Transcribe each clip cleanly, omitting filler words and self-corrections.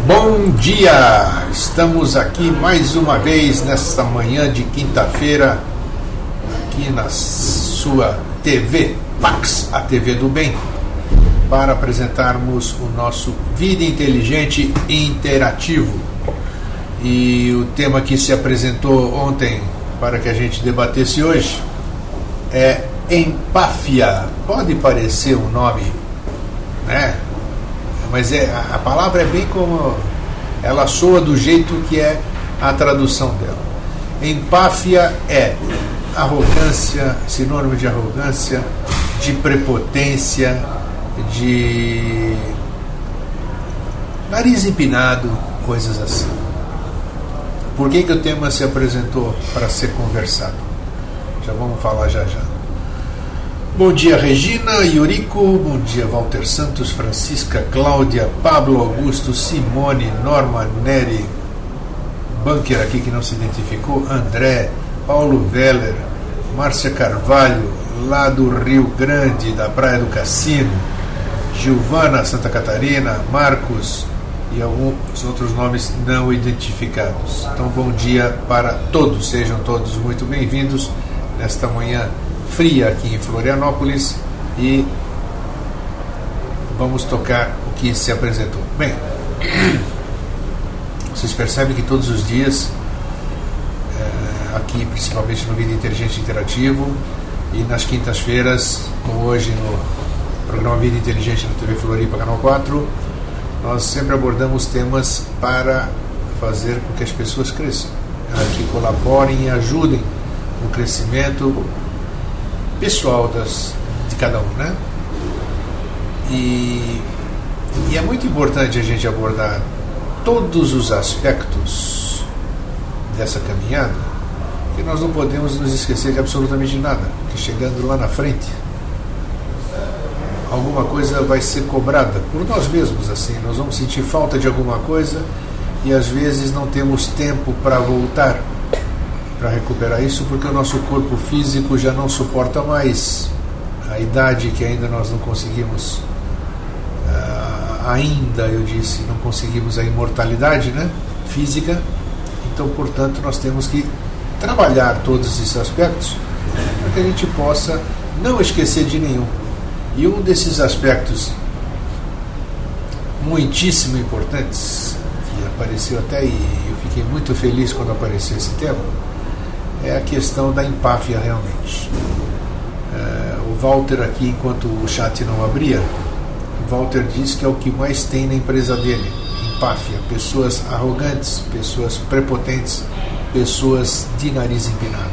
Bom dia! Estamos aqui mais uma vez nesta manhã de quinta-feira, aqui na sua TV Pax, a TV do Bem, para apresentarmos o nosso Vida Inteligente Interativo. E o tema que se apresentou ontem para que a gente debatesse hoje é empáfia. Pode parecer um nome, né? Mas a palavra é bem como ela soa, do jeito que é a tradução dela. Empáfia é arrogância, sinônimo de arrogância, de prepotência, de nariz empinado, coisas assim. Por que o tema se apresentou para ser conversado? Já vamos falar já. Bom dia, Regina, Yuriko, bom dia, Walter Santos, Francisca, Cláudia, Pablo Augusto, Simone, Norma, Neri, Bunker aqui que não se identificou, André, Paulo Veller, Márcia Carvalho, lá do Rio Grande, da Praia do Cassino, Giovana, Santa Catarina, Marcos e alguns outros nomes não identificados. Então, bom dia para todos, sejam todos muito bem-vindos nesta manhã fria aqui em Florianópolis, e vamos tocar o que se apresentou. Bem, vocês percebem que todos os dias, aqui principalmente no Vida Inteligente Interativo e nas quintas-feiras, como hoje no programa Vida Inteligente na TV Floripa, Canal 4, nós sempre abordamos temas para fazer com que as pessoas cresçam, que colaborem e ajudem no crescimento pessoal de cada um, né? E é muito importante a gente abordar todos os aspectos dessa caminhada, que nós não podemos nos esquecer de absolutamente nada, que chegando lá na frente, alguma coisa vai ser cobrada por nós mesmos, assim, nós vamos sentir falta de alguma coisa e às vezes não temos tempo para voltar, para recuperar isso, porque o nosso corpo físico já não suporta mais a idade que ainda nós não conseguimos, não conseguimos a imortalidade, né, física. Então, portanto, nós temos que trabalhar todos esses aspectos para que a gente possa não esquecer de nenhum. E um desses aspectos muitíssimo importantes, que apareceu até, e eu fiquei muito feliz quando apareceu esse tema, é a questão da empáfia realmente. O Walter aqui, enquanto o chat não abria, o Walter disse que é o que mais tem na empresa dele, empáfia, pessoas arrogantes, pessoas prepotentes, pessoas de nariz empinado.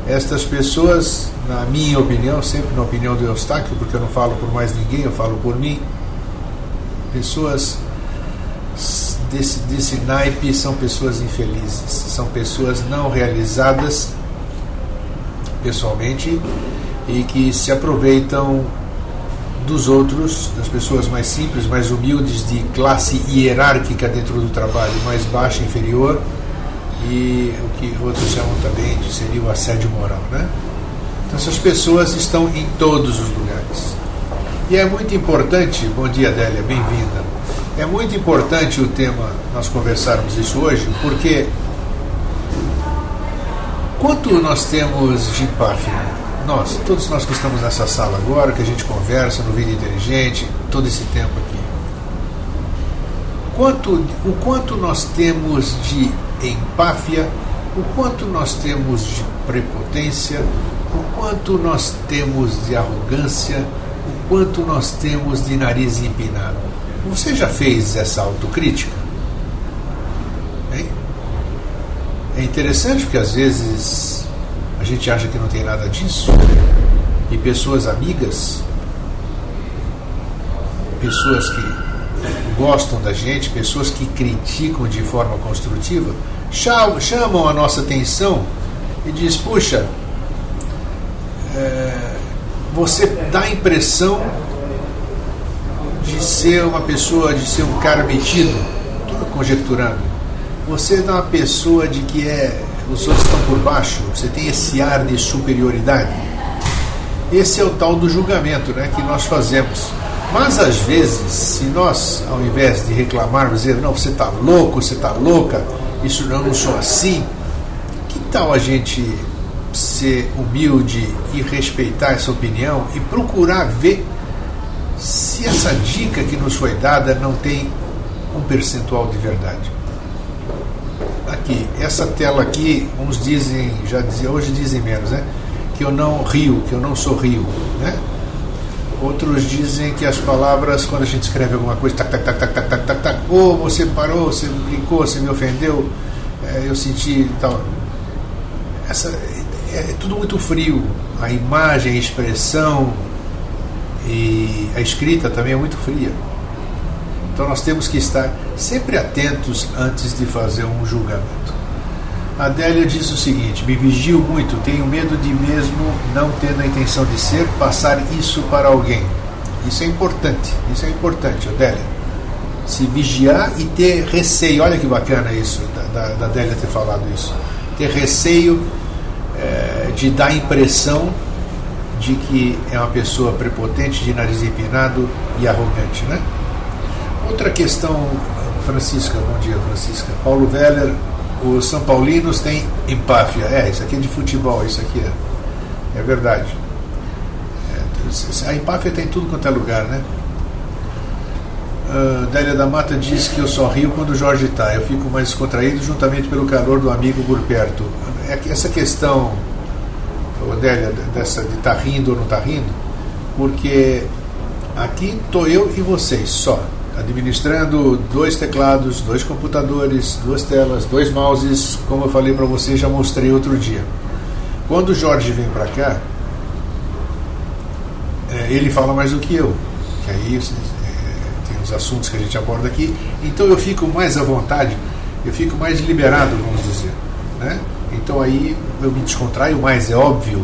Estas pessoas, na minha opinião, sempre na opinião do Eustáquio, porque eu não falo por mais ninguém, eu falo por mim, pessoas desse naipe são pessoas infelizes, são pessoas não realizadas pessoalmente e que se aproveitam dos outros, das pessoas mais simples, mais humildes, de classe hierárquica dentro do trabalho, mais baixa, inferior, e o que outros chamam também de seria o assédio moral, né? Então essas pessoas estão em todos os lugares. E é muito importante, bom dia, Adélia, bem-vinda. É muito importante o tema, nós conversarmos isso hoje, porque quanto nós temos de empáfia, todos nós que estamos nessa sala agora, que a gente conversa no Vida Inteligente, todo esse tempo aqui, o quanto nós temos de empáfia, o quanto nós temos de prepotência, o quanto nós temos de arrogância, o quanto nós temos de nariz empinado. Você já fez essa autocrítica? Hein? É interessante porque às vezes a gente acha que não tem nada disso, e pessoas amigas, pessoas que gostam da gente, pessoas que criticam de forma construtiva, chamam a nossa atenção e diz: puxa, você dá a impressão de ser uma pessoa, de ser um cara metido, estou conjecturando, você dá uma pessoa de que os outros estão por baixo, você tem esse ar de superioridade. Esse é o tal do julgamento, né, que nós fazemos. Mas às vezes, se nós, ao invés de reclamarmos, dizer, não, você está louco, você está louca, isso não sou assim, que tal a gente ser humilde e respeitar essa opinião e procurar ver se essa dica que nos foi dada não tem um percentual de verdade? Aqui, essa tela aqui, uns dizem, hoje dizem menos, né? Que eu não rio, que eu não sorrio, né? Outros dizem que as palavras, quando a gente escreve alguma coisa, tac, tac, tac, tac, tac, tac, tac, tac, você parou, você brincou, você me ofendeu, eu senti tal. É tudo muito frio. A imagem, a expressão e a escrita também é muito fria. Então nós temos que estar sempre atentos antes de fazer um julgamento. A Adélia diz o seguinte: me vigio muito, tenho medo de, mesmo não tendo a intenção de ser, passar isso para alguém. Isso é importante, Adélia. Se vigiar e ter receio. Olha que bacana isso, da Adélia ter falado isso. Ter receio de dar a impressão de que é uma pessoa prepotente, de nariz empinado e arrogante, né? Outra questão, Francisca, bom dia, Francisca. Paulo Weller, os São Paulinos têm empáfia. Isso aqui é de futebol, isso aqui é verdade. A empáfia tem em tudo quanto é lugar, né? Délia da Mata diz que eu só rio quando o Jorge está. Eu fico mais descontraído juntamente pelo calor do amigo por perto. Essa questão, Délia, dessa de estar rindo ou não estar rindo, porque aqui estou eu e vocês só, administrando 2 teclados, 2 computadores, 2 telas, 2 mouses, como eu falei para vocês, já mostrei outro dia. Quando o Jorge vem para cá, ele fala mais do que eu, que aí tem os assuntos que a gente aborda aqui, então eu fico mais à vontade, eu fico mais liberado, vamos dizer, né? Então aí eu me descontraio mais, é óbvio,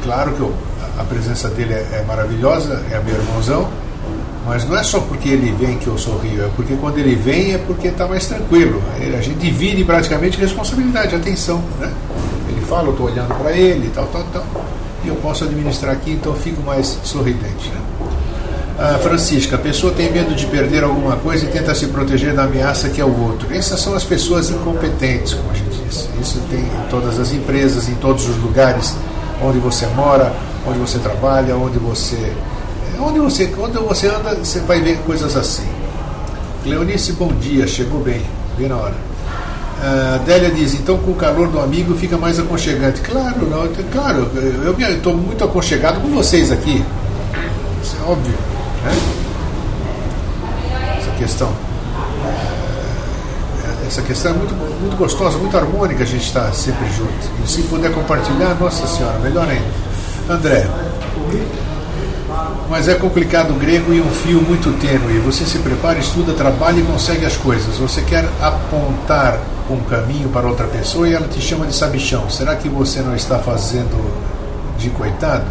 claro que a presença dele é maravilhosa, é meu irmãozão, mas não é só porque ele vem que eu sorrio, é porque quando ele vem é porque está mais tranquilo. A gente divide praticamente responsabilidade, atenção, né? Ele fala, eu estou olhando para ele, tal, e eu posso administrar aqui, então eu fico mais sorridente, né? Francisca, a pessoa tem medo de perder alguma coisa e tenta se proteger da ameaça que é o outro. Essas são as pessoas incompetentes, como a gente disse. Isso tem em todas as empresas, em todos os lugares onde você mora, onde você trabalha, onde você anda, você vai ver coisas assim. Leonice, bom dia, chegou bem na hora. Délia diz, então com o calor do amigo fica mais aconchegante. Claro, eu estou muito aconchegado com vocês aqui. Isso é óbvio, né? Essa questão é muito, muito gostosa, muito harmônica, a gente está sempre junto. E se puder compartilhar, nossa senhora, melhor ainda. André, mas é complicado o grego e um fio muito tênue. Você se prepara, estuda, trabalha e consegue as coisas. Você quer apontar um caminho para outra pessoa e ela te chama de sabichão. Será que você não está fazendo de coitado?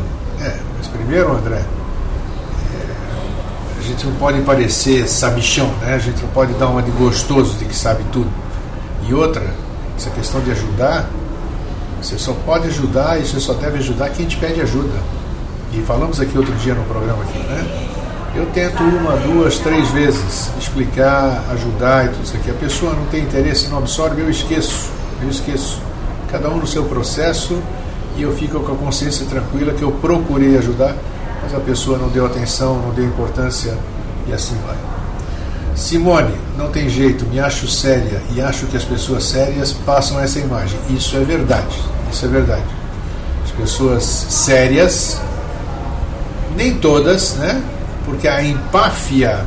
Mas primeiro, André, a gente não pode parecer sabichão, né? A gente não pode dar uma de gostoso de que sabe tudo. E outra, essa questão de ajudar, você só pode ajudar e você só deve ajudar quem te pede ajuda. E falamos aqui outro dia no programa aqui, né? Eu tento 1, 2, 3 vezes explicar, ajudar e tudo isso aqui. A pessoa não tem interesse, não absorve, eu esqueço. Cada um no seu processo e eu fico com a consciência tranquila que eu procurei ajudar, mas a pessoa não deu atenção, não deu importância e assim vai. Simone, não tem jeito, me acho séria e acho que as pessoas sérias passam essa imagem. Isso é verdade. As pessoas sérias, nem todas, né? Porque a empáfia,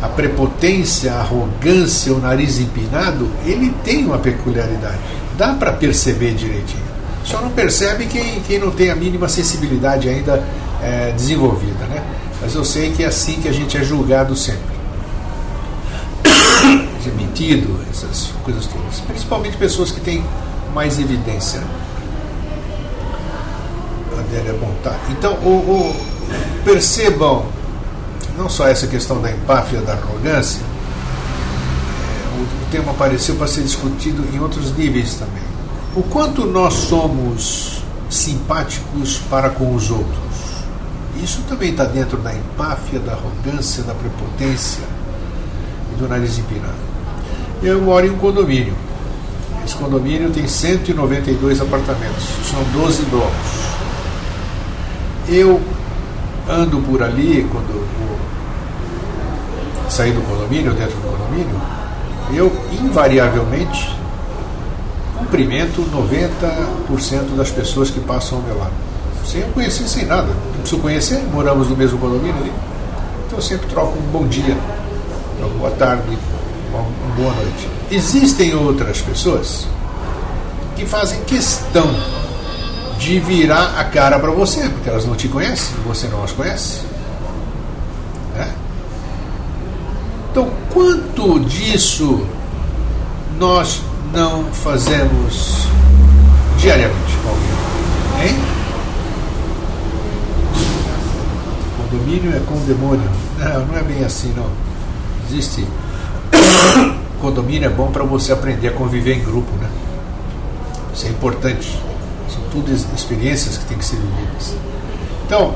a prepotência, a arrogância, o nariz empinado, ele tem uma peculiaridade. Dá para perceber direitinho. Só não percebe quem não tem a mínima sensibilidade ainda desenvolvida, né? Mas eu sei que é assim que a gente é julgado sempre. Mentido, essas coisas todas. Principalmente pessoas que têm mais evidência. Adélia, bom, tá. Então, percebam, não só essa questão da empáfia, da arrogância, o tema apareceu para ser discutido em outros níveis também. O quanto nós somos simpáticos para com os outros. Isso também está dentro da empáfia, da arrogância, da prepotência e do nariz empinado. Eu moro em um condomínio. Esse condomínio tem 192 apartamentos, são 12 domos. Eu ando por ali, quando eu vou sair do condomínio, dentro do condomínio, eu invariavelmente cumprimento 90% das pessoas que passam ao meu lado. Sem eu conhecer, sem nada. Não preciso conhecer, moramos no mesmo condomínio ali. Então eu sempre troco um bom dia, uma boa tarde, uma boa noite. Existem outras pessoas que fazem questão de virar a cara para você, porque elas não te conhecem, você não as conhece. Né? Então, quanto disso nós não fazemos diariamente com alguém? Hein? Condomínio é com o demônio. Não é bem assim, não. Existe. Condomínio é bom para você aprender a conviver em grupo, né? Isso é importante. São tudo experiências que têm que ser vividas. Então,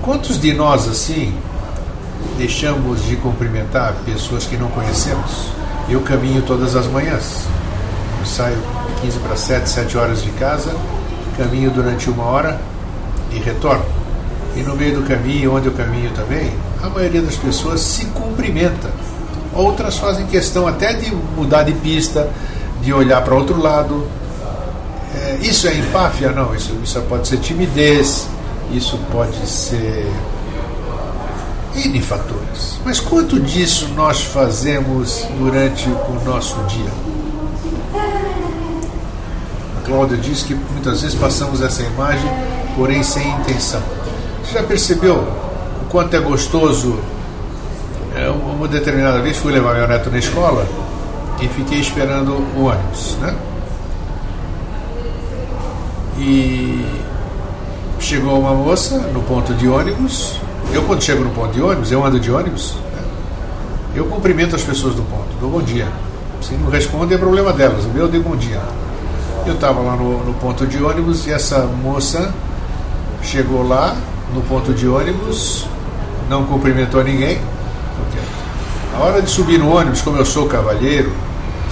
quantos de nós assim deixamos de cumprimentar pessoas que não conhecemos? Eu caminho todas as manhãs. Eu saio 15 para 7 horas de casa, caminho durante 1 hora e retorno. E no meio do caminho, onde eu caminho também, a maioria das pessoas se cumprimenta. Outras fazem questão até de mudar de pista, de olhar para outro lado. Isso é empáfia? Não, isso pode ser timidez, isso pode ser N fatores. Mas quanto disso nós fazemos durante o nosso dia? A Cláudia diz que muitas vezes passamos essa imagem, porém sem intenção. Você já percebeu o quanto é gostoso? Uma determinada vez fui levar meu neto na escola e fiquei esperando o ônibus, né? E chegou uma moça no ponto de ônibus. Eu, quando chego no ponto de ônibus, eu ando de ônibus, né? Eu cumprimento as pessoas do ponto, dou bom dia. Se não respondem, é problema delas, o meu eu dei bom dia. Eu estava lá no ponto de ônibus e essa moça chegou lá no ponto de ônibus, não cumprimentou ninguém. A hora de subir no ônibus, como eu sou cavalheiro,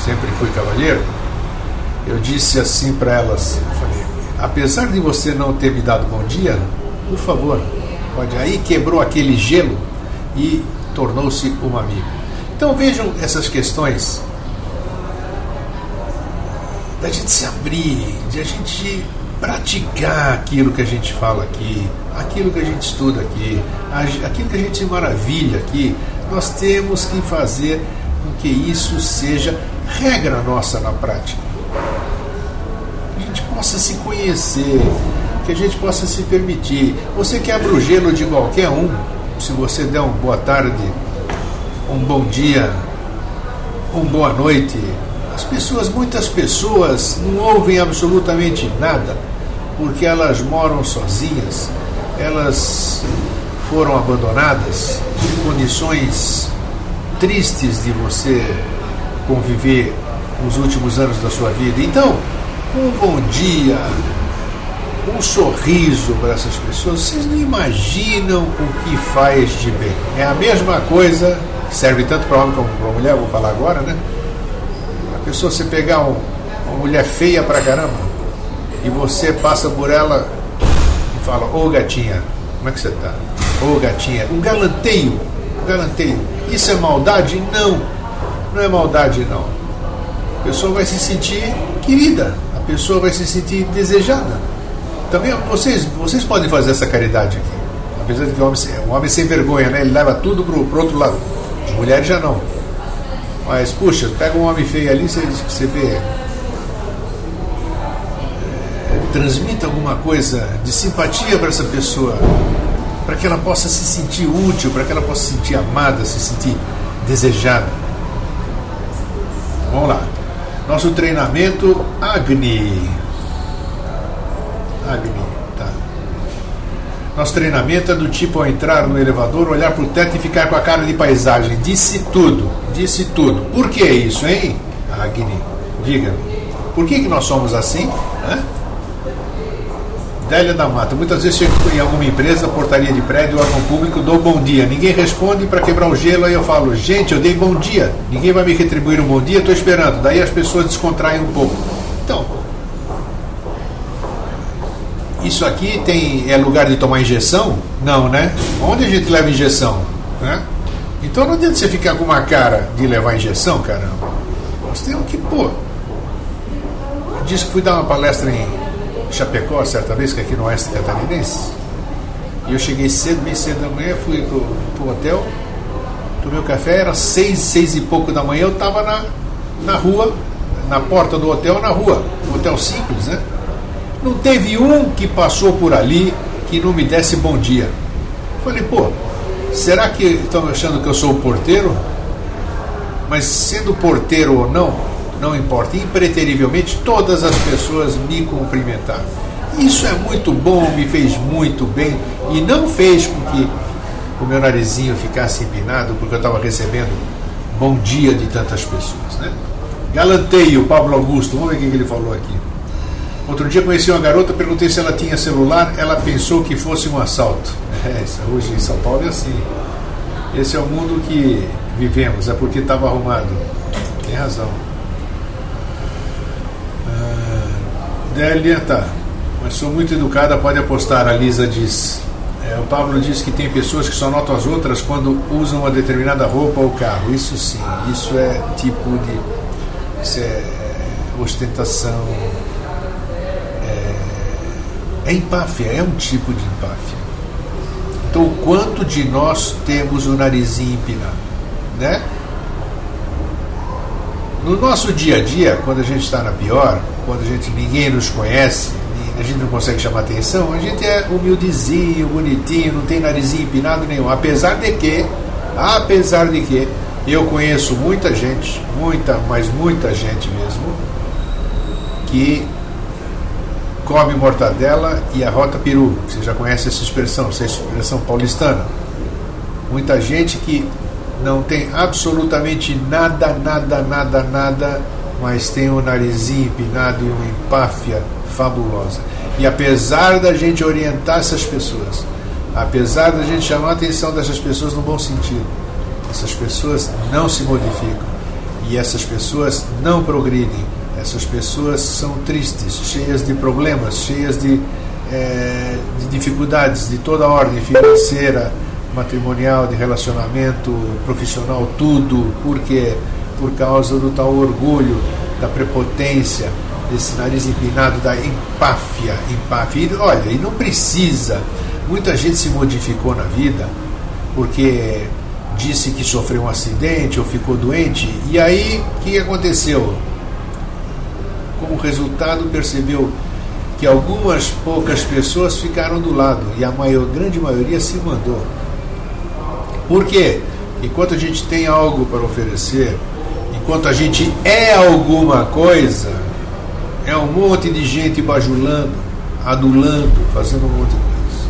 sempre fui cavalheiro, eu disse assim para elas, eu falei, apesar de você não ter me dado bom dia, por favor, pode. Aí quebrou aquele gelo e tornou-se uma amiga. Então vejam essas questões da gente se abrir, de a gente praticar aquilo que a gente fala aqui, aquilo que a gente estuda aqui, aquilo que a gente se maravilha aqui. Nós temos que fazer com que isso seja regra nossa na prática. Que a gente possa se conhecer, que a gente possa se permitir. Você quebra o gelo de qualquer um, se você der uma boa tarde, um bom dia, uma boa noite. Muitas pessoas não ouvem absolutamente nada, porque elas moram sozinhas, elas foram abandonadas, em condições tristes de você conviver nos últimos anos da sua vida. Então, um bom dia, um sorriso para essas pessoas, vocês não imaginam o que faz de bem. É a mesma coisa, serve tanto para homem como para mulher, vou falar agora, né? A pessoa, você pegar uma mulher feia pra caramba e você passa por ela e fala, ô gatinha, como é que você tá? Ô gatinha, um galanteio. Isso é maldade? Não, não é maldade não. A pessoa vai se sentir querida, a pessoa vai se sentir desejada. Também vocês podem fazer essa caridade aqui. Apesar de que o homem sem vergonha, né? Ele leva tudo pro outro lado. As mulheres já não. Mas, puxa, pega um homem feio ali, você vê, transmita alguma coisa de simpatia para essa pessoa, para que ela possa se sentir útil, para que ela possa se sentir amada, se sentir desejada. Vamos lá. Nosso treinamento Agni, tá. Nosso treinamento é do tipo, ao entrar no elevador, olhar para o teto e ficar com a cara de paisagem. Disse tudo. Por que isso, hein, Agni? Diga. Por que nós somos assim? Délia da Mata. Muitas vezes chego em alguma empresa, portaria de prédio, órgão público, dou bom dia. Ninguém responde, para quebrar o gelo, aí eu falo, gente, eu dei bom dia. Ninguém vai me retribuir um bom dia, estou esperando. Daí as pessoas descontraem um pouco. Então, isso aqui é lugar de tomar injeção? Não, né? Onde a gente leva injeção? Né? Então não adianta você ficar com uma cara de levar injeção, caramba. Nós temos que, pô. Eu disse que fui dar uma palestra em Chapecó, certa vez, que é aqui no oeste catarinense. E eu cheguei cedo, bem cedo da manhã, fui pro hotel, tomei o café, era 6 e pouco da manhã, eu estava na rua, na porta do hotel, na rua. Um hotel simples, né? Não teve um que passou por ali que não me desse bom dia. Falei, pô, será que estão achando que eu sou o porteiro? Mas sendo porteiro ou não importa. Impreterivelmente, todas as pessoas me cumprimentaram. Isso é muito bom, me fez muito bem e não fez com que o meu narizinho ficasse empinado, porque eu estava recebendo bom dia de tantas pessoas, né? Galanteio, Pablo Augusto, vamos ver o que ele falou aqui. Outro dia conheci uma garota, perguntei se ela tinha celular, ela pensou que fosse um assalto. Hoje em São Paulo é assim. Esse é o mundo que vivemos, é porque estava arrumado. Tem razão. Délia, tá. Mas sou muito educada, pode apostar, a Lisa diz. O Pablo diz que tem pessoas que só notam as outras quando usam uma determinada roupa ou carro. Isso sim, isso é tipo de... Isso é ostentação. É empáfia, é um tipo de empáfia. Então, o quanto de nós temos o narizinho empinado, né? No nosso dia a dia, quando a gente está na pior, quando ninguém nos conhece, a gente não consegue chamar atenção, a gente é humildezinho, bonitinho, não tem narizinho empinado nenhum. Apesar de que eu conheço muita gente, mas muita gente mesmo, que come mortadela e arrota peru. Você já conhece essa expressão paulistana. Muita gente que não tem absolutamente nada, mas tem um narizinho empinado e uma empáfia fabulosa. E apesar da gente orientar essas pessoas, apesar da gente chamar a atenção dessas pessoas no bom sentido, essas pessoas não se modificam e essas pessoas não progridem. Essas pessoas são tristes, cheias de problemas, cheias de dificuldades de toda a ordem, financeira, matrimonial, de relacionamento, profissional, tudo. Por quê? Por causa do tal orgulho, da prepotência, desse nariz empinado, da empáfia. E, olha, e não precisa. Muita gente se modificou na vida porque disse que sofreu um acidente ou ficou doente. E aí, o que aconteceu? Como resultado, percebeu que algumas poucas pessoas ficaram do lado e a grande maioria se mandou. Por quê? Enquanto a gente tem algo para oferecer, enquanto a gente é alguma coisa, é um monte de gente bajulando, adulando, fazendo um monte de coisa.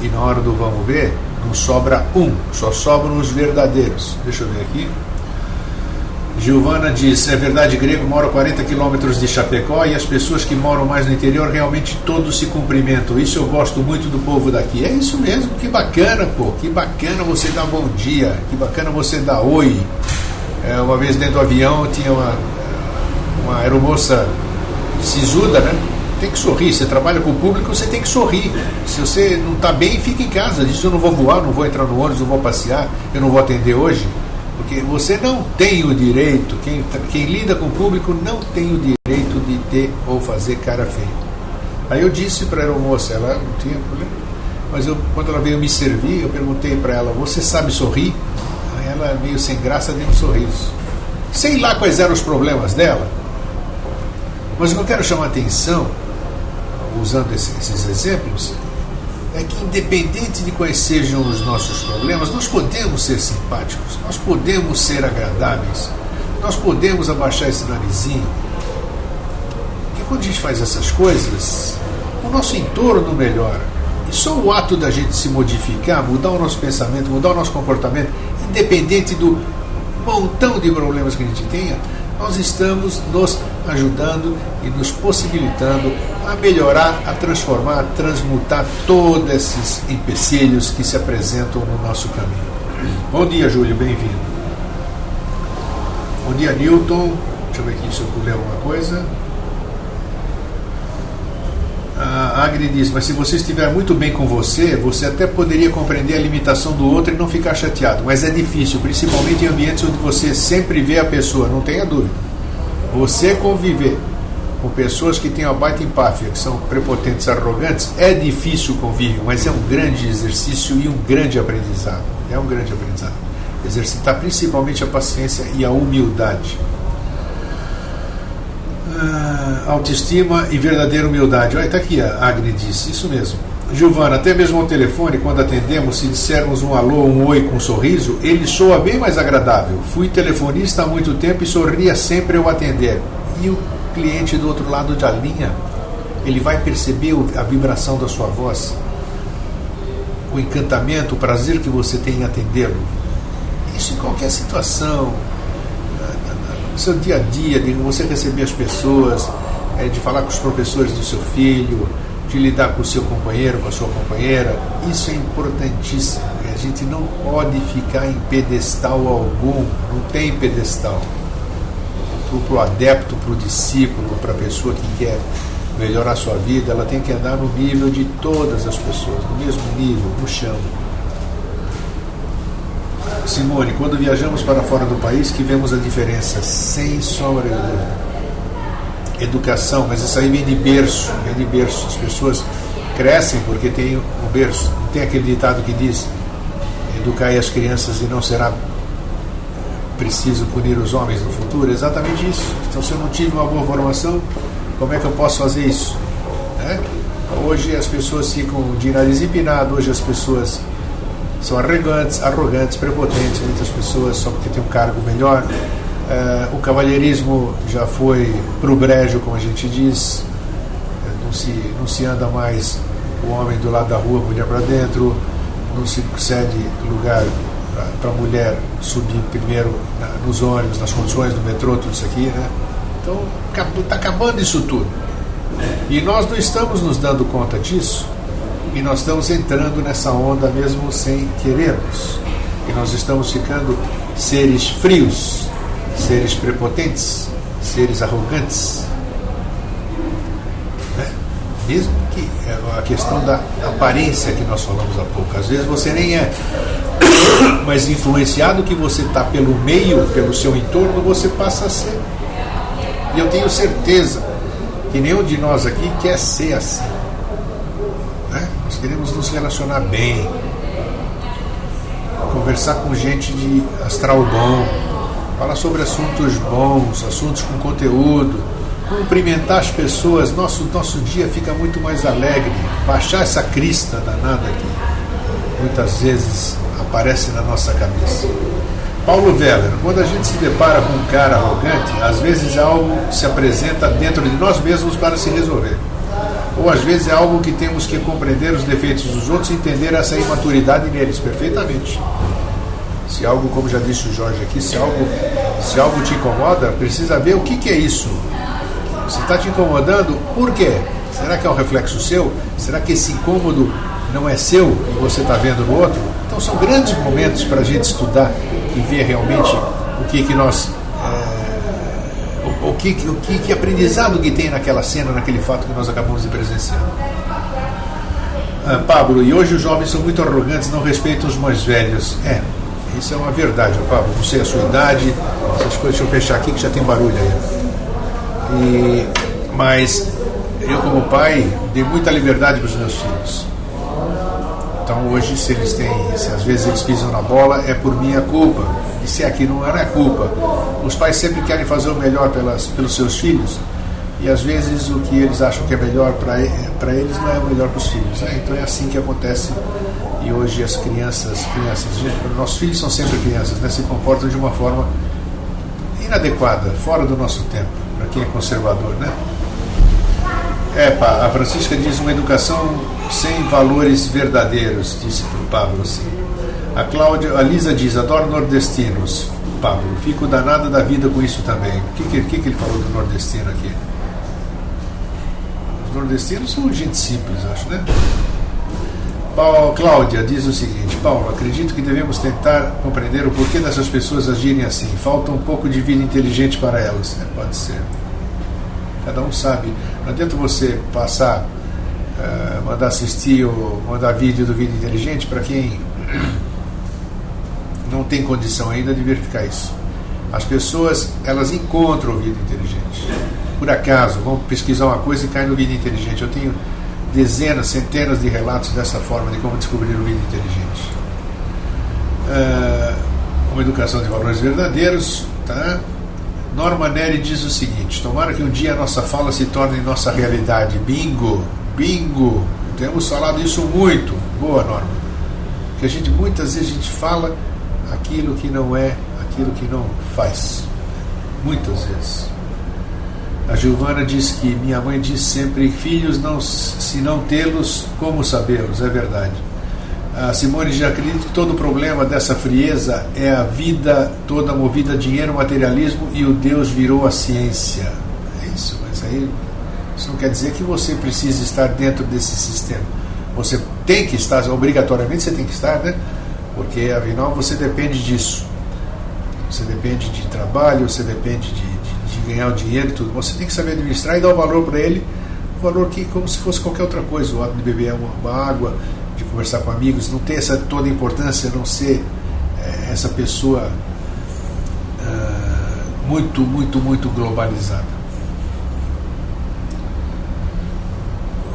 E na hora do vamos ver, não sobra só sobram os verdadeiros. Deixa eu ver aqui. Giovana diz, é verdade grego, moro a 40 quilômetros de Chapecó e as pessoas que moram mais no interior realmente todos se cumprimentam. Isso eu gosto muito do povo daqui. É isso mesmo, que bacana, pô, que bacana você dar bom dia, que bacana você dar oi. Uma vez dentro do avião tinha uma aeromoça sisuda, né? Tem que sorrir, você trabalha com o público, você tem que sorrir. Se você não está bem, fica em casa, diz, eu não vou voar, não vou entrar no ônibus, não vou passear, eu não vou atender hoje. Porque você não tem o direito, quem lida com o público não tem o direito de ter ou fazer cara feia. Aí eu disse para a aeromoça, ela não tinha problema, mas quando ela veio me servir, eu perguntei para ela, você sabe sorrir? Aí ela, meio sem graça, deu um sorriso. Sei lá quais eram os problemas dela, mas o que eu quero chamar a atenção, usando esses exemplos, é que independente de quais sejam os nossos problemas, nós podemos ser simpáticos, nós podemos ser agradáveis, nós podemos abaixar esse narizinho. Porque quando a gente faz essas coisas, o nosso entorno melhora. E só o ato da gente se modificar, mudar o nosso pensamento, mudar o nosso comportamento, independente do montão de problemas que a gente tenha, nós estamos nos ajudando e nos possibilitando a melhorar, a transformar, a transmutar todos esses empecilhos que se apresentam no nosso caminho. Bom dia, Júlio, bem-vindo. Bom dia, Newton. Deixa eu ver aqui se eu pulei alguma coisa. A Agri diz, mas se você estiver muito bem com você, você até poderia compreender a limitação do outro e não ficar chateado, mas é difícil, principalmente em ambientes onde você sempre vê a pessoa, não tenha dúvida. Você conviver com pessoas que têm uma baita empáfia, que são prepotentes, arrogantes, é difícil o convívio, mas é um grande exercício e um grande aprendizado. É um grande aprendizado. Exercitar principalmente a paciência e a humildade. Autoestima e verdadeira humildade. Olha, está aqui, a Agni disse, isso mesmo. Giovana, até mesmo ao telefone, quando atendemos, se dissermos um alô, um oi com um sorriso, ele soa bem mais agradável. Fui telefonista há muito tempo e sorria sempre ao atender. E o cliente do outro lado da linha, ele vai perceber a vibração da sua voz, o encantamento, o prazer que você tem em atendê-lo. Isso em qualquer situação, no seu dia a dia, de você receber as pessoas, de falar com os professores do seu filho, de lidar com o seu companheiro, com a sua companheira. Isso é importantíssimo. A gente não pode ficar em pedestal algum, não tem pedestal. Para o adepto, para o discípulo, para a pessoa que quer melhorar a sua vida, ela tem que andar no nível de todas as pessoas, no mesmo nível, no chão. Simone, quando viajamos para fora do país que vemos a diferença, sem sombra de dúvida. Educação, mas isso aí vem de berço, as pessoas crescem porque tem um berço. Não tem aquele ditado que diz, educai as crianças e não será preciso punir os homens no futuro? É exatamente isso. Então, se eu não tive uma boa formação, como é que eu posso fazer isso? Hoje as pessoas ficam de nariz empinado, hoje as pessoas são arrogantes, prepotentes, muitas pessoas só porque tem um cargo melhor. O cavalheirismo já foi pro brejo, como a gente diz. Não se anda mais o homem do lado da rua, a mulher para dentro, não se cede lugar para a mulher subir primeiro nos ônibus, nas condições do metrô, tudo isso aqui, né? Então está acabando isso tudo. E nós não estamos nos dando conta disso, e nós estamos entrando nessa onda mesmo sem querermos. E nós estamos ficando seres frios, seres prepotentes, seres arrogantes. Mesmo que a questão da aparência que nós falamos há pouco, às vezes você nem é, mas influenciado que você está pelo meio, pelo seu entorno, você passa a ser. E eu tenho certeza que nenhum de nós aqui quer ser assim. Nós queremos nos relacionar bem, conversar com gente de astral bom, falar sobre assuntos bons, assuntos com conteúdo, cumprimentar as pessoas. Nosso dia fica muito mais alegre. Baixar essa crista danada que muitas vezes aparece na nossa cabeça. Paulo Veller, quando a gente se depara com um cara arrogante, às vezes algo se apresenta dentro de nós mesmos para se resolver. Ou às vezes é algo que temos que compreender os defeitos dos outros e entender essa imaturidade neles perfeitamente. Se algo, como já disse o Jorge aqui, se algo te incomoda, precisa ver o que é isso. Se está te incomodando, por quê? Será que é um reflexo seu? Será que esse incômodo não é seu e você está vendo no outro? Então são grandes momentos para a gente estudar e ver realmente o que nós... que aprendizado que tem naquela cena, naquele fato que nós acabamos de presenciar. Pablo, e hoje os jovens são muito arrogantes, não respeitam os mais velhos. Isso é uma verdade, Pablo. Não sei a sua idade, essas coisas. Deixa eu fechar aqui que já tem barulho aí. Mas eu, como pai, dei muita liberdade para os meus filhos. Então hoje, se às vezes eles pisam na bola, é por minha culpa. E se aqui não é culpa. Os pais sempre querem fazer o melhor pelos seus filhos, e às vezes o que eles acham que é melhor para eles não é o melhor para os filhos. Então é assim que acontece. E hoje as crianças, nossos filhos são sempre crianças, se comportam de uma forma inadequada, fora do nosso tempo, para quem é conservador, A Francisca diz, uma educação sem valores verdadeiros, disse para o Pablo assim. A Lisa diz, adoro nordestinos, Pablo, fico danado da vida com isso também. O que ele falou do nordestino aqui? Os nordestinos são gente simples, acho, né? Cláudia diz o seguinte: Paulo, acredito que devemos tentar compreender o porquê dessas pessoas agirem assim. Falta um pouco de vida inteligente para elas. Pode ser. Cada um sabe. Não adianta você passar, mandar assistir ou mandar vídeo do Vida Inteligente para quem não tem condição ainda de verificar isso. As pessoas, elas encontram o Vida Inteligente. Por acaso, vão pesquisar uma coisa e caem no Vida Inteligente. Eu tenho dezenas, centenas de relatos dessa forma de como descobrir o Vida Inteligente. Uma educação de valores verdadeiros, tá? Norma Neri diz o seguinte: tomara que um dia a nossa fala se torne nossa realidade. Bingo, bingo, temos falado isso muito. Boa, Norma. Que muitas vezes a gente fala aquilo que não é, aquilo que não faz. Muitas vezes. A Giovana diz que minha mãe diz sempre: filhos, se não tê-los, como sabê-los? É verdade. A Simone diz: acredito que todo o problema dessa frieza é a vida toda movida a dinheiro, materialismo, e o Deus virou a ciência. É isso, mas aí isso não quer dizer que você precisa estar dentro desse sistema. Você tem que estar, obrigatoriamente você tem que estar, né? Porque afinal você depende disso. Você depende de trabalho, você depende de ganhar o dinheiro e tudo. Você tem que saber administrar e dar o valor para ele, o valor que como se fosse qualquer outra coisa. O ato de beber uma água, de conversar com amigos, não ter essa toda importância, não ser essa pessoa muito, muito, muito globalizada.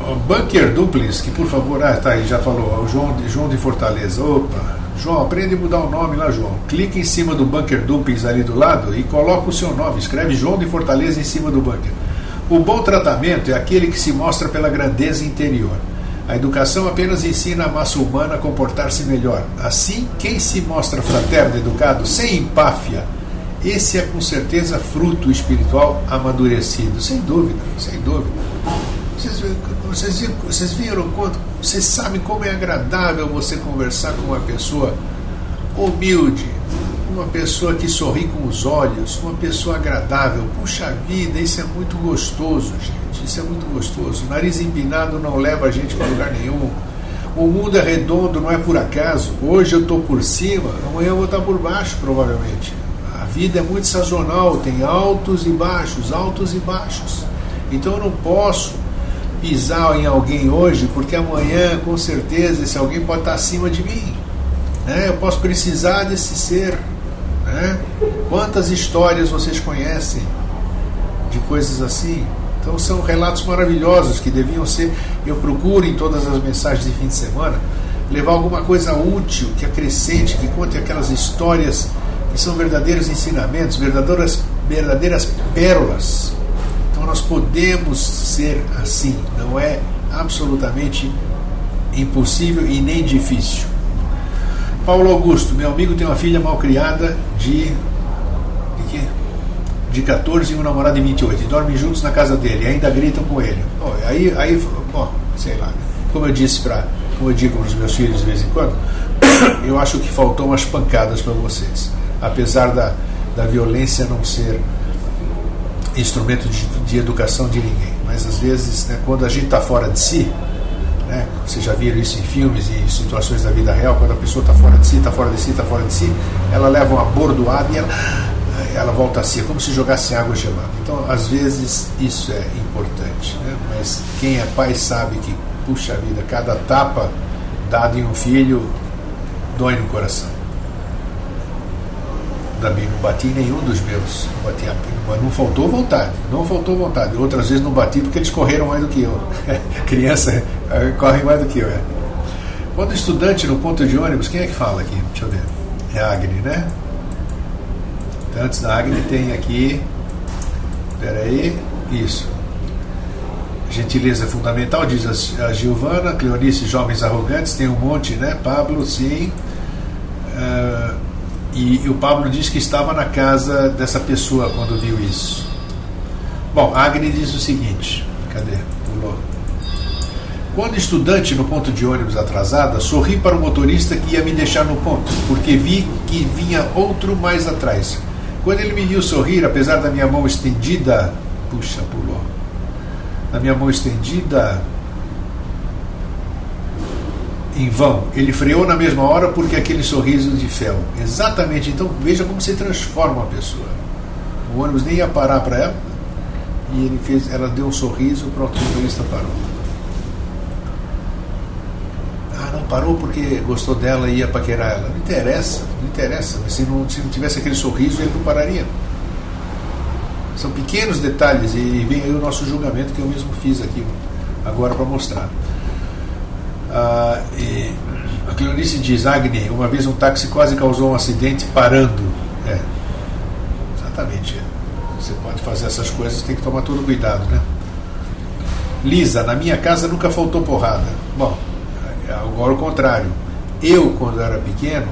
O Bunker Duplins, que por favor, tá aí, já falou, o João de Fortaleza. Opa, João, aprende a mudar o nome lá, João. Clica em cima do Bunker Duplins ali do lado e coloca o seu nome, escreve João de Fortaleza em cima do bunker. O bom tratamento é aquele que se mostra pela grandeza interior. A educação apenas ensina a massa humana a comportar-se melhor. Assim, quem se mostra fraterno, educado, sem empáfia, esse é com certeza fruto espiritual amadurecido. Sem dúvida, sem dúvida. Vocês viram quanto? Vocês sabem como é agradável você conversar com uma pessoa humilde, uma pessoa que sorri com os olhos, uma pessoa agradável. Puxa vida, isso é muito gostoso, gente. Isso é muito gostoso. O nariz empinado não leva a gente para lugar nenhum. O mundo é redondo, não é por acaso. Hoje eu estou por cima, amanhã eu vou estar por baixo, provavelmente. A vida é muito sazonal, tem altos e baixos, altos e baixos. Então eu não posso pisar em alguém hoje, porque amanhã, com certeza, esse alguém pode estar acima de mim. Eu posso precisar desse ser. Quantas histórias vocês conhecem de coisas assim? Então são relatos maravilhosos que deviam ser. Eu procuro em todas as mensagens de fim de semana levar alguma coisa útil, que acrescente, que conte aquelas histórias que são verdadeiros ensinamentos, verdadeiras pérolas. Então nós podemos ser assim, não é absolutamente impossível e nem difícil. Paulo Augusto, meu amigo tem uma filha mal criada de 14 e um namorado de 28, e dormem juntos na casa dele, e ainda gritam com ele. Sei lá, como eu digo para os meus filhos de vez em quando, eu acho que faltou umas pancadas para vocês, apesar da violência não ser instrumento de educação de ninguém, mas às vezes, quando a gente está fora de si, vocês já viram isso em filmes e situações da vida real, quando a pessoa está fora de si, ela leva uma bordoada e ela volta a si, é como se jogasse água gelada. Então, às vezes, isso é importante, mas quem é pai sabe que, puxa vida, cada tapa dada em um filho dói no coração. Também não bati em nenhum dos meus, mas não faltou vontade. Outras vezes não bati porque eles correram mais do que eu. Criança corre mais do que eu. Quando estudante no ponto de ônibus, quem é que fala aqui? Deixa eu ver. É a Agni, né? Então, antes da Agni tem aqui. Peraí. Isso. Gentileza é fundamental, diz a Giovana. Cleonice, jovens arrogantes, tem um monte, né? Pablo, sim. E o Pablo diz que estava na casa dessa pessoa quando viu isso. Bom, Agni diz o seguinte. Cadê? Pulou. Quando estudante no ponto de ônibus atrasada, sorri para o motorista que ia me deixar no ponto, porque vi que vinha outro mais atrás. Quando ele me viu sorrir, apesar da minha mão estendida... Puxa, pulou. Da minha mão estendida... em vão, ele freou na mesma hora porque aquele sorriso de fel. Exatamente, então veja como se transforma uma pessoa. O ônibus nem ia parar para ela e ela deu um sorriso, o motorista parou. Ah, não parou porque gostou dela e ia paquerar ela. Não interessa, mas se não tivesse aquele sorriso ele não pararia. São pequenos detalhes e vem aí o nosso julgamento que eu mesmo fiz aqui agora para mostrar. E a Cleonice diz: Agni, uma vez um táxi quase causou um acidente parando. Exatamente. Você pode fazer essas coisas, tem que tomar todo cuidado, né? Lisa, na minha casa nunca faltou porrada. Bom, agora o contrário. Eu, quando era pequeno,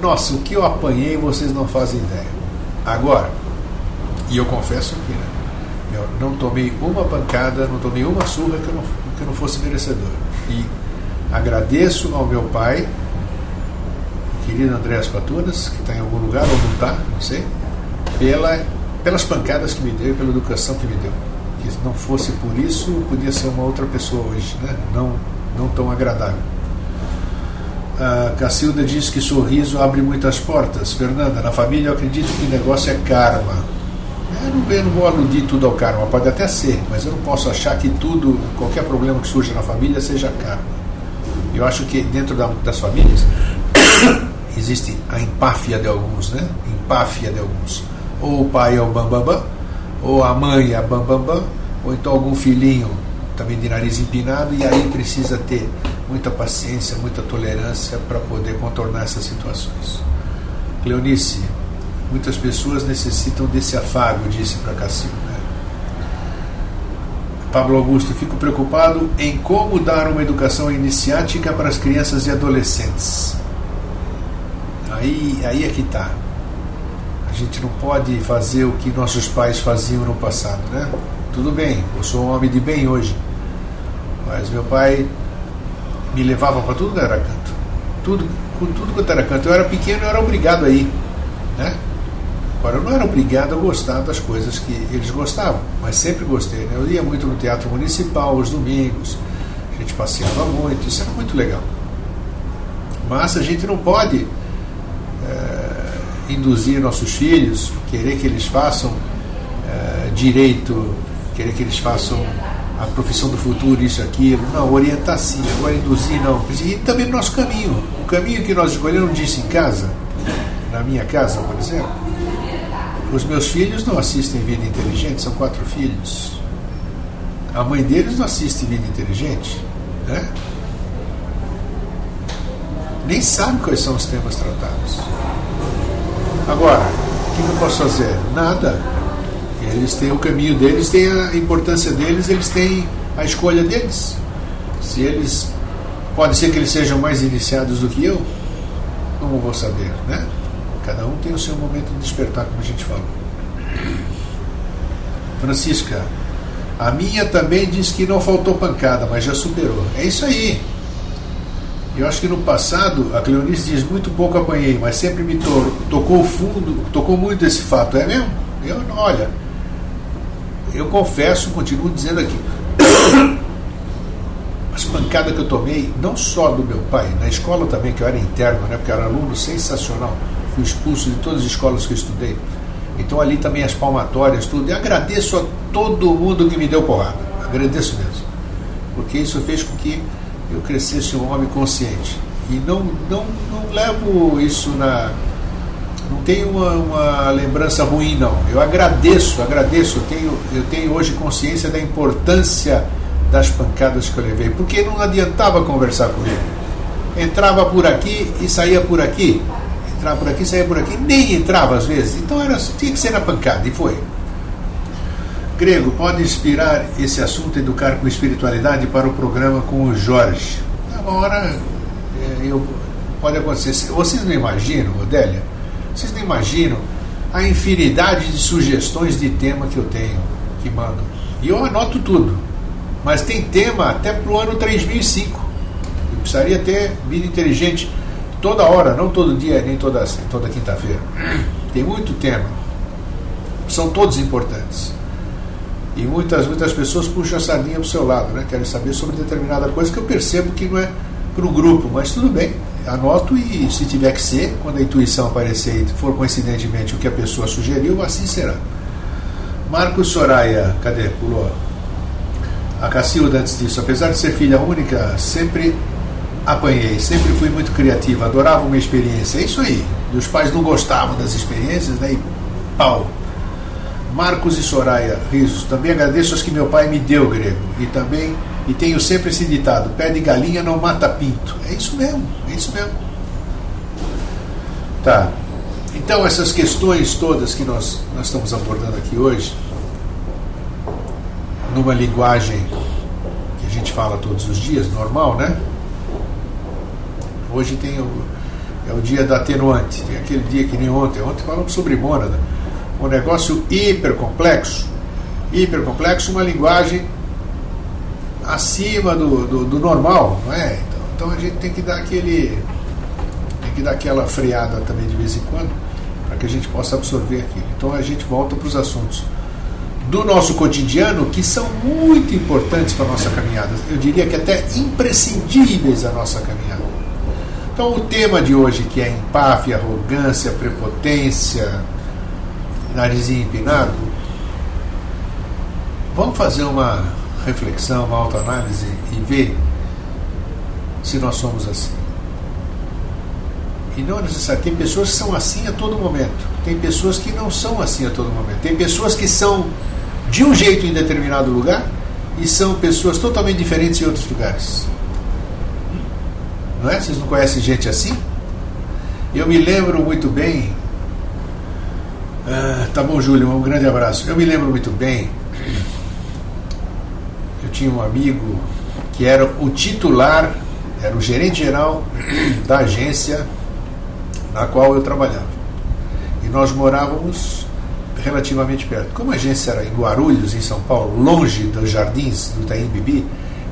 nossa, o que eu apanhei vocês não fazem ideia. Agora, e eu confesso que, né, eu não tomei uma pancada, não tomei uma surra que eu não fosse merecedor. E agradeço ao meu pai, querido Andréas Patunas, que está em algum lugar ou não está, não sei, pelas pancadas que me deu e pela educação que me deu. Que se não fosse por isso, podia ser uma outra pessoa hoje, né? Não tão agradável. A Cacilda diz que sorriso abre muitas portas. Fernanda, na família eu acredito que o negócio é karma. Eu não vou aludir tudo ao karma, pode até ser, mas eu não posso achar que tudo, qualquer problema que surja na família seja karma. Eu acho que dentro das famílias existe a empáfia de alguns, né? Empáfia de alguns. Ou o pai é o bambambam, ou a mãe é a bambambam, ou então algum filhinho também de nariz empinado, e aí precisa ter muita paciência, muita tolerância para poder contornar essas situações. Cleonice, muitas pessoas necessitam desse afago, disse para Cacilda. Pablo Augusto, fico preocupado em como dar uma educação iniciática para as crianças e adolescentes. Aí é que está. A gente não pode fazer o que nossos pais faziam no passado, né? Tudo bem, eu sou um homem de bem hoje, mas meu pai me levava para tudo que era canto. Tudo quanto era canto. Eu era pequeno, eu era obrigado a ir, né? Agora, eu não era obrigado a gostar das coisas que eles gostavam, mas sempre gostei, né? Eu ia muito no Teatro Municipal, aos domingos, a gente passeava muito, isso era muito legal. Mas a gente não pode induzir nossos filhos, querer que eles façam direito, querer que eles façam a profissão do futuro, isso, aquilo. Não, orientar sim, agora induzir não. E também no nosso caminho. O caminho que nós escolhemos, disse em casa, na minha casa, por exemplo, os meus filhos não assistem Vida Inteligente, são 4 filhos. A mãe deles não assiste Vida Inteligente, né? Nem sabe quais são os temas tratados. Agora, o que eu posso fazer? Nada. Eles têm o caminho deles, têm a importância deles, eles têm a escolha deles. Se eles... Pode ser que eles sejam mais iniciados do que eu, como vou saber, né? Cada um tem o seu momento de despertar, como a gente falou. Francisca, a minha também diz que não faltou pancada, mas já superou. É isso aí. Eu acho que no passado, a Cleonice diz, muito pouco apanhei, mas sempre me tocou fundo, tocou muito esse fato. É mesmo? Olha, eu confesso, continuo dizendo aqui, as pancadas que eu tomei, não só do meu pai, na escola também, que eu era interno, né, porque eu era aluno sensacional, fui expulso de todas as escolas que eu estudei, então ali também as palmatórias, tudo, e agradeço a todo mundo que me deu porrada, agradeço mesmo, porque isso fez com que eu crescesse um homem consciente, e não levo isso não tenho uma lembrança ruim, não, eu agradeço, eu tenho hoje consciência da importância das pancadas que eu levei, porque não adiantava conversar comigo, entrava por aqui e saía por aqui, entrava por aqui, saía por aqui, nem entrava às vezes, então tinha que ser na pancada, e foi. Grego, pode inspirar esse assunto, educar com espiritualidade, para o programa com o Jorge? Uma hora pode acontecer. Vocês não imaginam, Odélia? Vocês não imaginam a infinidade de sugestões de tema que eu tenho, que mando. E eu anoto tudo. Mas tem tema até para o ano 3005. Eu precisaria ter vida inteligente toda hora, não todo dia, nem toda quinta-feira. Tem muito tema. São todos importantes. E muitas pessoas puxam a sardinha para o seu lado, né? Querem saber sobre determinada coisa que eu percebo que não é para o grupo, mas tudo bem, anoto e se tiver que ser, quando a intuição aparecer e for coincidentemente o que a pessoa sugeriu, assim será. Marcos Soraya, cadê? Pulou. A Cacilda, antes disso, apesar de ser filha única, sempre apanhei, sempre fui muito criativa, adorava uma experiência. É isso aí. E os pais não gostavam das experiências, né? E pau. Marcos e Soraya, risos. Também agradeço as que meu pai me deu, grego. E tenho sempre esse ditado: pé de galinha não mata pinto. É isso mesmo, é isso mesmo. Tá. Então essas questões todas que nós estamos abordando aqui hoje, numa linguagem que a gente fala todos os dias, normal, né? Hoje é o dia da atenuante. Tem aquele dia que nem ontem. Ontem falamos sobre mônada. Um negócio hiper complexo, uma linguagem acima do normal, não é? Então a gente tem que dar aquela freada também de vez em quando, para que a gente possa absorver aquilo. Então a gente volta para os assuntos do nosso cotidiano, que são muito importantes para a nossa caminhada. Eu diria que até imprescindíveis à nossa caminhada. Então o tema de hoje, que é empáfia, arrogância, prepotência, narizinho empinado, vamos fazer uma reflexão, uma autoanálise e ver se nós somos assim. E não é necessário. Tem pessoas que são assim a todo momento, tem pessoas que não são assim a todo momento, tem pessoas que são de um jeito em determinado lugar e são pessoas totalmente diferentes em outros lugares. Não é? Vocês não conhecem gente assim? Eu me lembro muito bem. Tá bom, Júlio, um grande abraço. Eu me lembro muito bem. Eu tinha um amigo que era o titular, era o gerente geral da agência na qual eu trabalhava. E nós morávamos relativamente perto. Como a agência era em Guarulhos, em São Paulo, longe dos jardins do Itaim Bibi,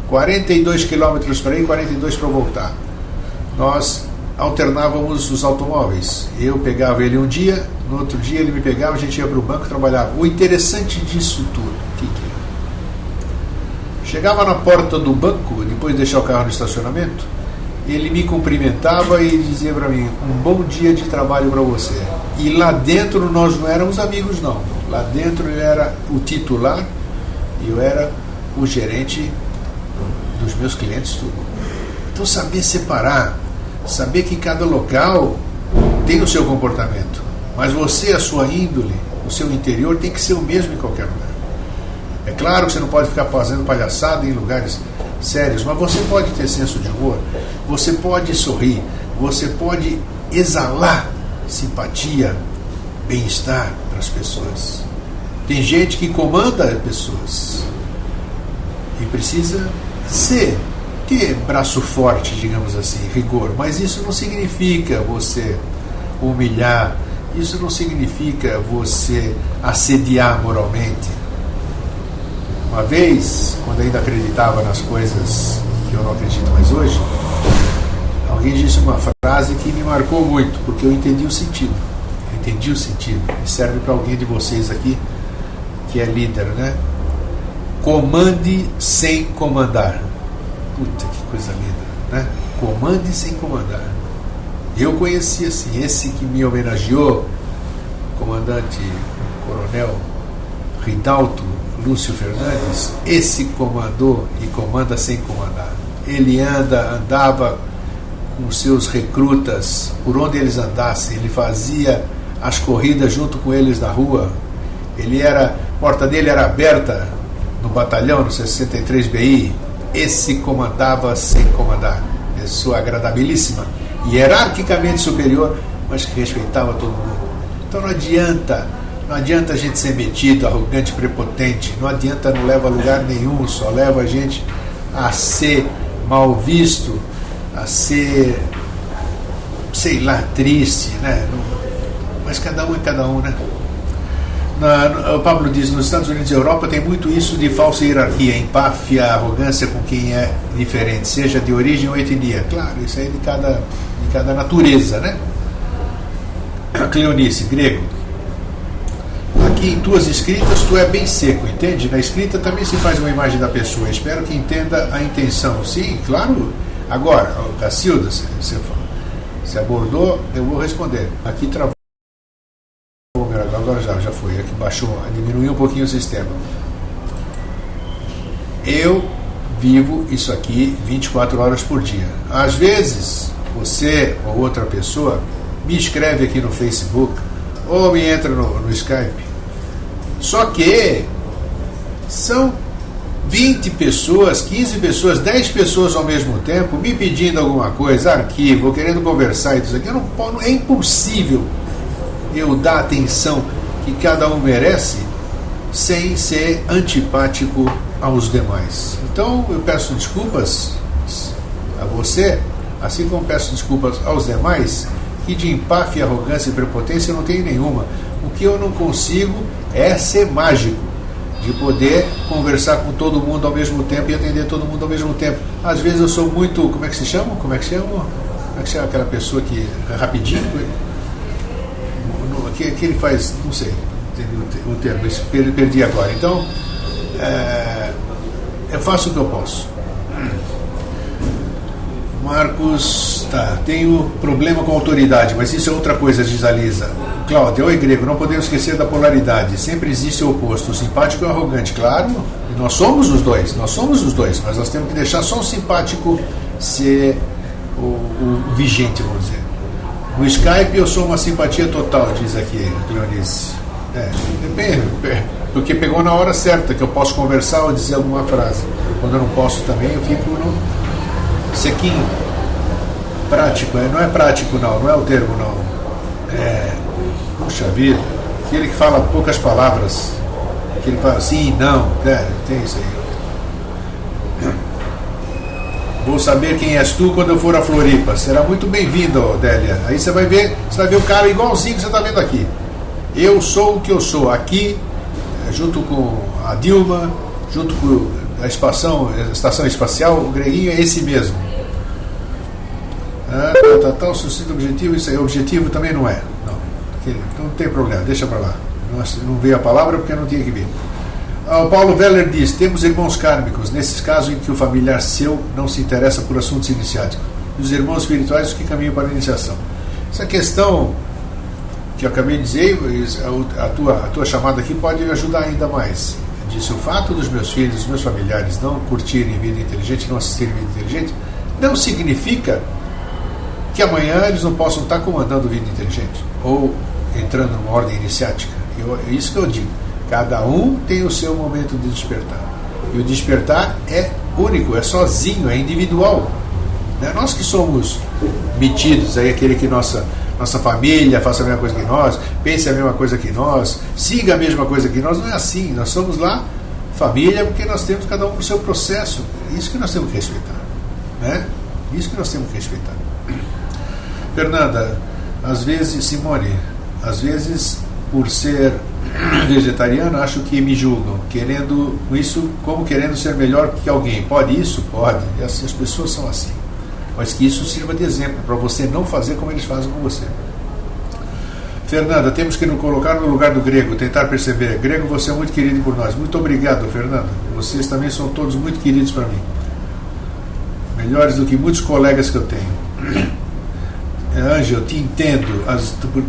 42 quilômetros para ir, 42 para voltar. Nós alternávamos os automóveis. Eu pegava ele um dia, no outro dia ele me pegava, a gente ia para o banco e trabalhava. O interessante disso tudo, o que é? Chegava na porta do banco, depois de deixar o carro no estacionamento, ele me cumprimentava e dizia para mim: um bom dia de trabalho para você. E lá dentro nós não éramos amigos, não. Lá dentro ele era o titular e eu era o gerente dos meus clientes, tudo. Então saber separar, saber que cada local tem o seu comportamento, mas você, a sua índole, o seu interior tem que ser o mesmo em qualquer lugar. É claro que você não pode ficar fazendo palhaçada em lugares sérios, mas você pode ter senso de humor, você pode sorrir, você pode exalar simpatia, bem-estar para as pessoas. Tem gente que comanda pessoas e precisa ter braço forte, digamos assim, rigor, mas isso não significa você humilhar, isso não significa você assediar moralmente. Uma vez, quando ainda acreditava nas coisas que eu não acredito mais hoje, alguém disse uma frase que me marcou muito, porque eu entendi o sentido. E serve para alguém de vocês aqui que é líder, né? Comande sem comandar. Puta, que coisa linda, né? Comande sem comandar. Eu conheci assim, esse que me homenageou, comandante coronel Ridalto Lúcio Fernandes, esse comandou e comanda sem comandar. Ele andava com seus recrutas por onde eles andassem, ele fazia as corridas junto com eles na rua. A porta dele era aberta no batalhão, no 63 BI. Esse comandava sem comandar. Pessoa agradabilíssima, hierarquicamente superior, mas que respeitava todo mundo. Então não adianta a gente ser metido, arrogante, prepotente, não adianta, não leva a lugar nenhum, só leva a gente a ser mal visto, a ser, sei lá, triste, né? Mas cada um é cada um, né? O Pablo diz, nos Estados Unidos e Europa tem muito isso de falsa hierarquia, empáfia, arrogância com quem é diferente, seja de origem ou etnia. Claro, isso aí é de cada natureza, né? A Cleonice, grego. Aqui em tuas escritas tu é bem seco, entende? Na escrita também se faz uma imagem da pessoa. Espero que entenda a intenção. Sim, claro. Agora, Cacilda, você abordou, eu vou responder. Aqui travou. Agora já foi, aqui baixou, diminuiu um pouquinho o sistema. Eu vivo isso aqui 24 horas por dia. Às vezes, você ou outra pessoa me escreve aqui no Facebook ou me entra no Skype. Só que são 20 pessoas, 15 pessoas, 10 pessoas ao mesmo tempo me pedindo alguma coisa, arquivo, querendo conversar e tudo isso aqui. É impossível eu dar a atenção que cada um merece sem ser antipático aos demais. Então eu peço desculpas a você, assim como peço desculpas aos demais, que de empáfia, arrogância e prepotência eu não tenho nenhuma. O que eu não consigo é ser mágico, de poder conversar com todo mundo ao mesmo tempo e atender todo mundo ao mesmo tempo. Às vezes eu sou muito, como é que se chama aquela pessoa que é rapidinho? Que ele faz, não sei o termo, perdi agora. Então, eu faço o que eu posso. Marcos, tenho problema com autoridade, mas isso é outra coisa, diz a Lisa. Cláudia, oi grego, não podemos esquecer da polaridade, sempre existe o oposto, o simpático e o arrogante, claro, e nós somos os dois, mas nós temos que deixar só o simpático ser o vigente, vamos dizer. No Skype eu sou uma simpatia total, diz aqui Cleonice. Depende, porque pegou na hora certa, que eu posso conversar ou dizer alguma frase. Quando eu não posso também, eu fico no sequinho. Prático, não é prático não é o termo não. Puxa vida, aquele que fala poucas palavras, que ele fala sim, não, tem isso aí. Vou saber quem és tu quando eu for a Floripa. Será muito bem-vindo, Délia. Aí você vai ver o cara igualzinho que você está vendo aqui. Eu sou o que eu sou aqui, junto com a Dilma, junto com a estação espacial, o greguinho é esse mesmo. O suicídio objetivo, isso aí, objetivo também não é. Não tem problema, deixa para lá. Não veio a palavra porque não tinha que vir. O Paulo Weller diz, temos irmãos kármicos, nesses casos em que o familiar seu não se interessa por assuntos iniciáticos, e os irmãos espirituais que caminham para a iniciação. Essa questão que eu acabei de dizer, a tua chamada aqui pode me ajudar ainda mais. Disse, o fato dos meus filhos, dos meus familiares não curtirem vida inteligente, não assistirem vida inteligente, não significa que amanhã eles não possam estar comandando vida inteligente, ou entrando numa ordem iniciática. É isso que eu digo. Cada um tem o seu momento de despertar. E o despertar é único, é sozinho, é individual. Não é nós que somos metidos, aí aquele que nossa família faça a mesma coisa que nós, pense a mesma coisa que nós, siga a mesma coisa que nós. Não é assim. Nós somos lá família porque nós temos cada um o seu processo. Isso que nós temos que respeitar. Né? Isso que nós temos que respeitar. Fernanda, às vezes, Simone, às vezes, por ser vegetariano, acho que me julgam, querendo ser melhor que alguém. Pode isso? Pode. E assim, as pessoas são assim. Mas que isso sirva de exemplo para você não fazer como eles fazem com você. Fernanda, temos que nos colocar no lugar do grego, tentar perceber. Grego, você é muito querido por nós. Muito obrigado, Fernanda. Vocês também são todos muito queridos para mim. Melhores do que muitos colegas que eu tenho. Ângel, te entendo.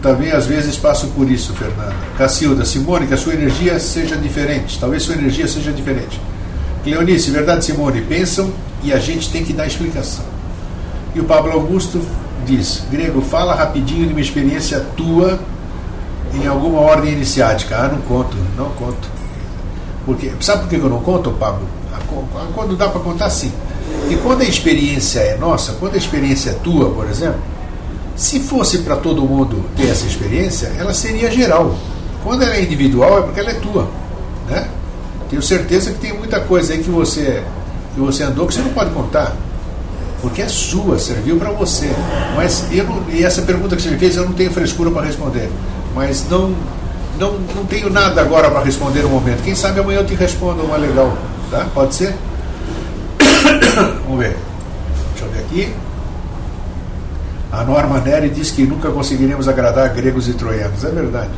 Também às vezes passo por isso, Fernanda. Cacilda, Simone, que a sua energia seja diferente. Talvez sua energia seja diferente. Cleonice, verdade, Simone, pensam e a gente tem que dar explicação. E o Pablo Augusto diz, grego, fala rapidinho de uma experiência tua em alguma ordem iniciática. Não conto. Sabe por que eu não conto, Pablo? Quando dá para contar, sim. E quando a experiência é nossa, quando a experiência é tua, por exemplo, se fosse para todo mundo ter essa experiência, ela seria geral. Quando ela é individual, é porque ela é tua. Né? Tenho certeza que tem muita coisa aí que você andou que você não pode contar. Porque é sua, serviu para você. Mas e essa pergunta que você me fez, eu não tenho frescura para responder. Mas não não tenho nada agora para responder no momento. Quem sabe amanhã eu te respondo uma legal. Tá? Pode ser? Vamos ver. Deixa eu ver aqui. A Norma Neri diz que nunca conseguiremos agradar gregos e troianos. É verdade.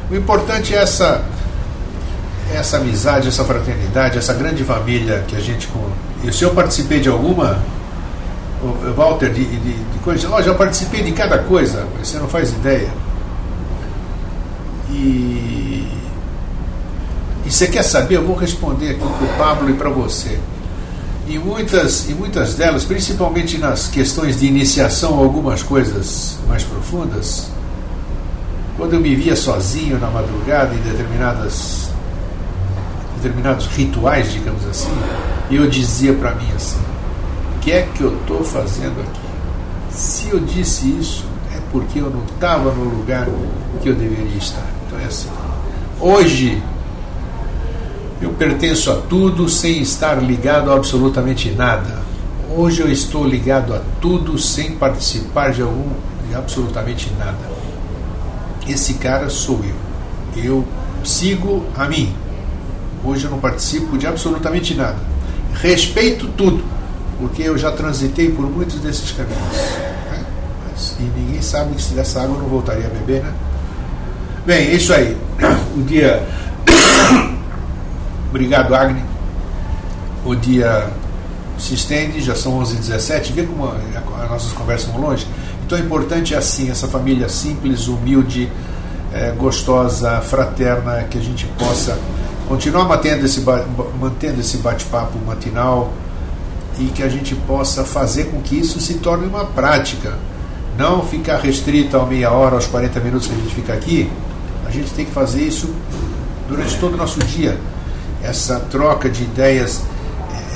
O importante é essa amizade, essa fraternidade, essa grande família que a gente... E se eu participei de alguma, Walter, de coisa... já participei de cada coisa, você não faz ideia. E você quer saber? Eu vou responder aqui para o Pablo e para você. E muitas delas, principalmente nas questões de iniciação a algumas coisas mais profundas, quando eu me via sozinho na madrugada em determinados rituais, digamos assim, eu dizia para mim assim: o que é que eu estou fazendo aqui? Se eu disse isso, é porque eu não estava no lugar que eu deveria estar. Então é assim. Hoje eu pertenço a tudo sem estar ligado a absolutamente nada. Hoje eu estou ligado a tudo sem participar de absolutamente nada. Esse cara sou eu. Eu sigo a mim. Hoje eu não participo de absolutamente nada. Respeito tudo, porque eu já transitei por muitos desses caminhos. Né? E ninguém sabe que se dessa água eu não voltaria a beber, né? Bem, é isso aí. O dia... Obrigado, Agni. O dia se estende, já são 11h17. Vê como as nossas conversas vão longe? Então é importante assim, essa família simples, humilde, gostosa, fraterna, que a gente possa continuar mantendo esse bate-papo matinal e que a gente possa fazer com que isso se torne uma prática. Não ficar restrito a meia hora, aos 40 minutos que a gente fica aqui. A gente tem que fazer isso durante todo o nosso dia. Essa troca de ideias,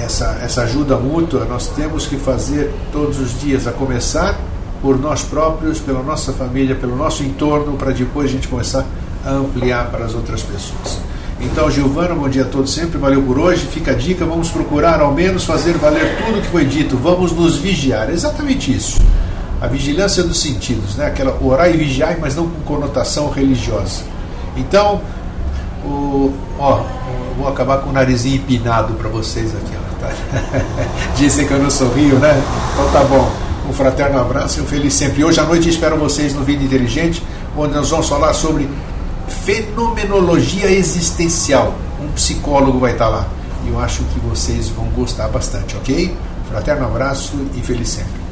essa ajuda mútua, nós temos que fazer todos os dias, a começar por nós próprios, pela nossa família, pelo nosso entorno, para depois a gente começar a ampliar para as outras pessoas. Então, Gilvana, bom dia a todos sempre, valeu por hoje, fica a dica, vamos procurar ao menos fazer valer tudo o que foi dito, vamos nos vigiar, exatamente isso, a vigilância dos sentidos, né? Aquela orar e vigiar, mas não com conotação religiosa. Então, vou acabar com o narizinho empinado para vocês aqui, ó, tá? Dizem que eu não sorrio, né? Então tá bom, um fraterno abraço e um feliz sempre. Hoje à noite espero vocês no Vida Inteligente, onde nós vamos falar sobre fenomenologia existencial. Um psicólogo vai estar lá e eu acho que vocês vão gostar bastante, ok? Fraterno abraço e feliz sempre.